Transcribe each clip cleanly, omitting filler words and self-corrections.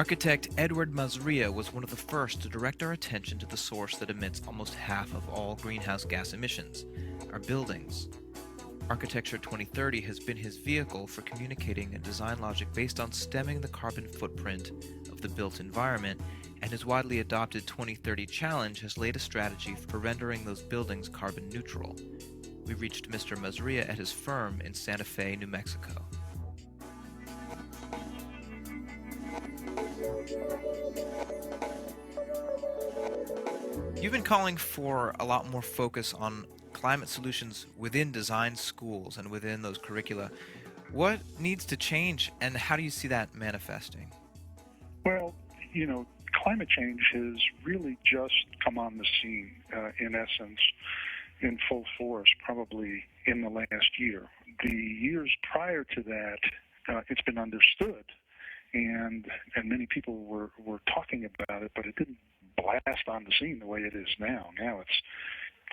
Architect Ed Mazria was one of the first to direct our attention to the source that emits almost half of all greenhouse gas emissions, our buildings. Architecture 2030 has been his vehicle for communicating a design logic based on stemming the carbon footprint of the built environment, and his widely adopted 2030 challenge has laid a strategy for rendering those buildings carbon neutral. We reached Mr. Mazria at his firm in Santa Fe, New Mexico. You've been calling for a lot more focus on climate solutions within design schools and within those curricula. What needs to change, and how do you see that manifesting? Well, climate change has really just come on the scene, in essence, in full force, probably in the last year. The years prior to that, it's been understood, and many people were talking about it, but it didn't blast on the scene the way it is now. Now it's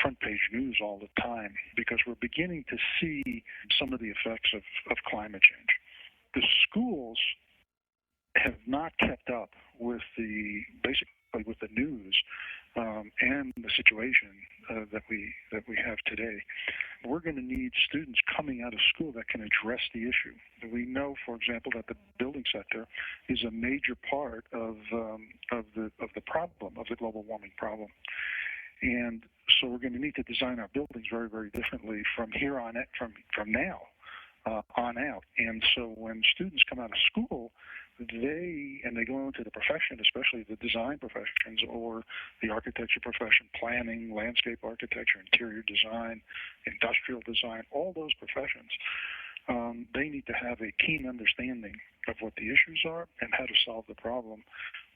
front page news all the time because we're beginning to see some of the effects of climate change. The schools have not kept up with the news and the situation that we have today. We're going to need students coming out of school that can address the issue. We know, for example, that the building sector is a major part of the problem, of the global warming problem. And so we're going to need to design our buildings very, very differently from here on, from now on out. And so when students come out of school, they go into the profession, especially the design professions or the architecture profession, planning, landscape architecture, interior design, industrial design, all those professions, they need to have a keen understanding of what the issues are and how to solve the problem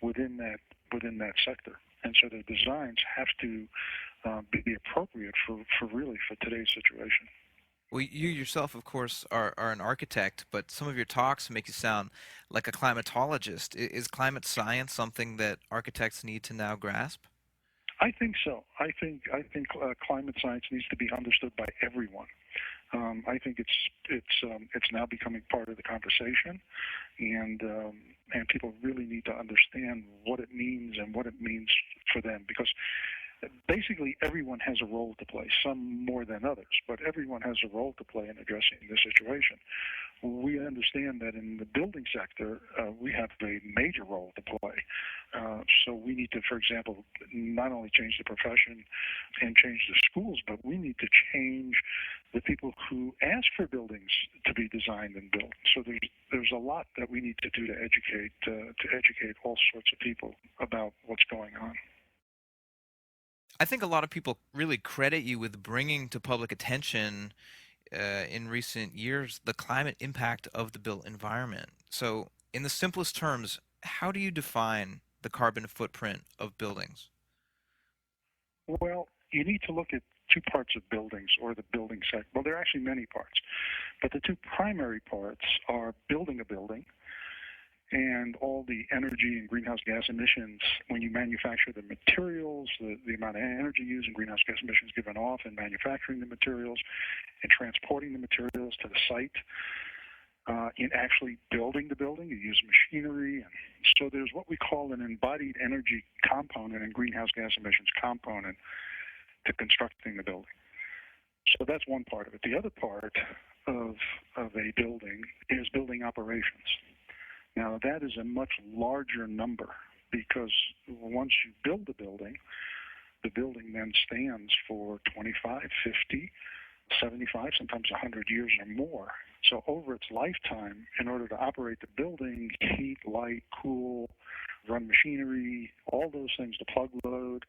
within that sector. And so the designs have to be appropriate for today's situation. Well, you yourself, of course, are an architect, but some of your talks make you sound like a climatologist. Is climate science something that architects need to now grasp? I think so. I think climate science needs to be understood by everyone. I think it's now becoming part of the conversation, and people really need to understand what it means and what it means for them, because basically everyone has a role to play, some more than others, but everyone has a role to play in addressing the situation. We understand that in the building sector, we have a major role to play. So we need to, for example, not only change the profession and change the schools, but we need to change the people who ask for buildings to be designed and built. So there's a lot that we need to do to educate all sorts of people about what's going on. I think a lot of people really credit you with bringing to public attention in recent years the climate impact of the built environment. So, in the simplest terms, how do you define the carbon footprint of buildings? Well, you need to look at two parts of buildings or the building sector. Well, there are actually many parts, but the two primary parts are building a building and all the energy and greenhouse gas emissions when you manufacture the materials, the amount of energy used and greenhouse gas emissions given off in manufacturing the materials and transporting the materials to the site. In actually building the building, you use machinery. And so there's what we call an embodied energy component and greenhouse gas emissions component to constructing the building. So that's one part of it. The other part of a building is building operations. Now, that is a much larger number because once you build the building then stands for 25, 50, 75, sometimes 100 years or more. So over its lifetime, in order to operate the building, heat, light, cool, run machinery, all those things, the plug load,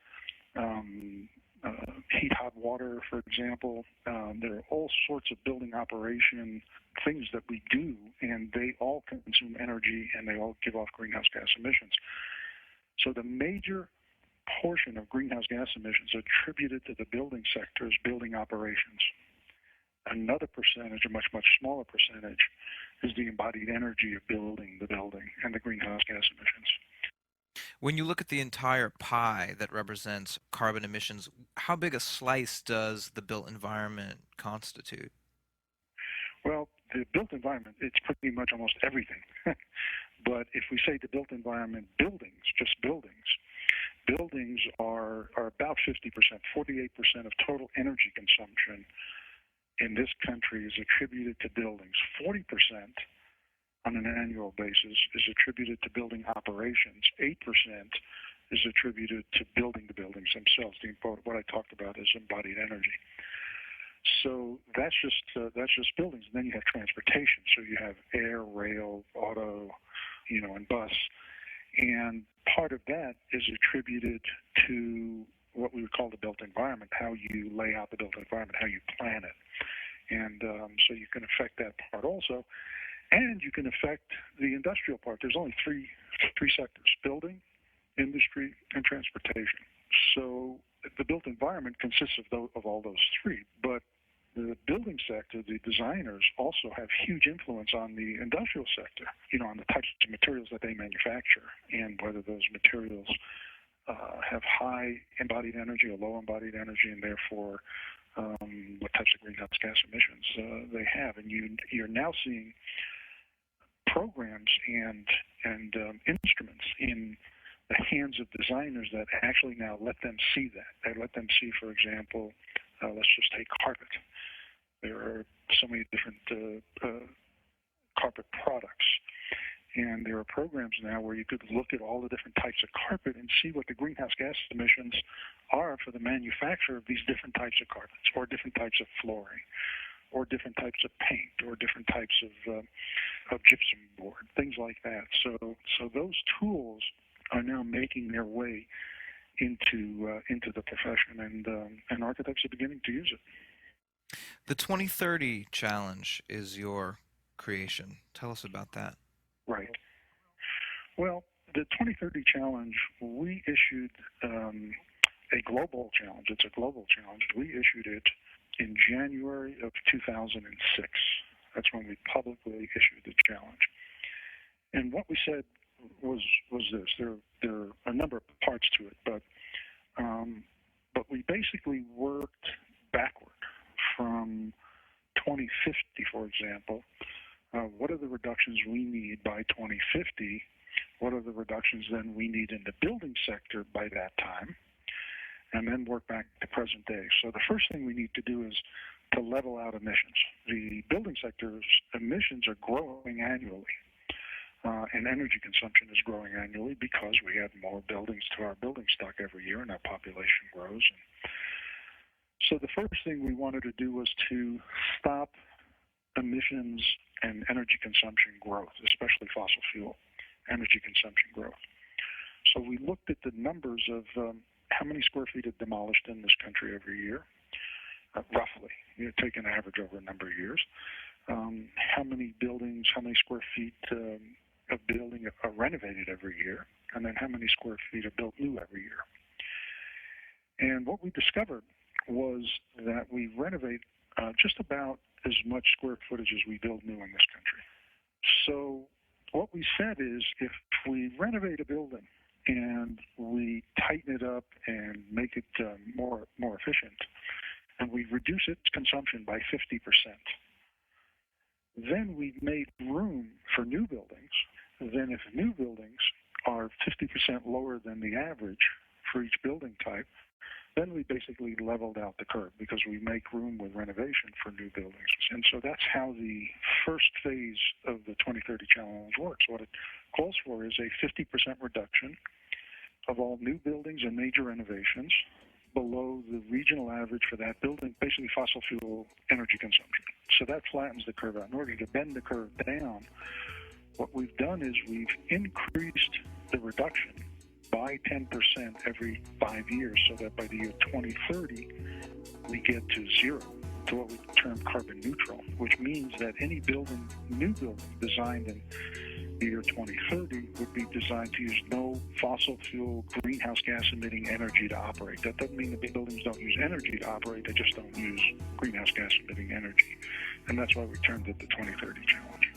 heat hot water, for example. There are all sorts of building operation things that we do, and they all consume energy and they all give off greenhouse gas emissions. So the major portion of greenhouse gas emissions attributed to the building sector is building operations. Another percentage, a much, much smaller percentage, is the embodied energy of building the building and the greenhouse gas emissions. When you look at the entire pie that represents carbon emissions, how big a slice does the built environment constitute? Well, the built environment, it's pretty much almost everything. But if we say the built environment buildings, just buildings are about 50%, 48% of total energy consumption in this country is attributed to buildings. 40% on an annual basis is attributed to building operations. 8% is attributed to building the buildings themselves. What I talked about is embodied energy. So that's just buildings. And then you have transportation. So you have air, rail, auto, and bus. And part of that is attributed to what we would call the built environment, how you lay out the built environment, how you plan it. And so you can affect that part also. And you can affect the industrial part. There's only three sectors: building, industry, and transportation. So the built environment consists of all those three. But the building sector, the designers, also have huge influence on the industrial sector, on the types of materials that they manufacture and whether those materials have high embodied energy or low embodied energy, and therefore what types of greenhouse gas emissions they have. And you're now seeing programs and instruments in the hands of designers that actually now let them see that. They let them see, for example, let's just take carpet. There are so many different carpet products, and there are programs now where you could look at all the different types of carpet and see what the greenhouse gas emissions are for the manufacture of these different types of carpets, or different types of flooring, or different types of paint, or different types of gypsum board, things like that. So those tools are now making their way into the profession, and architects are beginning to use it. The 2030 challenge is your creation. Tell us about that. Right. Well, the 2030 challenge, we issued a global challenge. It's a global challenge. We issued it in January of 2006. That's when we publicly issued the challenge. And what we said was this. There are a number of parts to it, but we basically worked backward from 2050, for example. What are the reductions we need by 2050? What are the reductions then we need in the building sector by that time? And then work back to present day. So the first thing we need to do is to level out emissions. The building sector's emissions are growing annually, and energy consumption is growing annually because we add more buildings to our building stock every year, and our population grows. So the first thing we wanted to do was to stop emissions and energy consumption growth, especially fossil fuel energy consumption growth. So we looked at the numbers of how many square feet are demolished in this country every year, roughly. Take an average over a number of years. How many buildings, how many square feet of building are renovated every year, and then how many square feet are built new every year. And what we discovered was that we renovate just about as much square footage as we build new in this country. So what we said is, if we renovate a building and we tighten it up and make it more efficient, and we reduce its consumption by 50%, then we've made room for new buildings. Then if new buildings are 50% lower than the average for each building type, then we basically leveled out the curve because we make room with renovation for new buildings. And so that's how the first phase of the 2030 challenge works. What it calls for is a 50% reduction of all new buildings and major renovations below the regional average for that building, basically fossil fuel energy consumption. So that flattens the curve out. In order to bend the curve down, what we've done is we've increased the reduction by 10% every 5 years, so that by the year 2030, we get to zero, to what we term carbon neutral, which means that any building, new building designed in the year 2030 would be designed to use no fossil fuel greenhouse gas emitting energy to operate. That doesn't mean that the buildings don't use energy to operate, they just don't use greenhouse gas emitting energy. And that's why we termed it the 2030 challenge.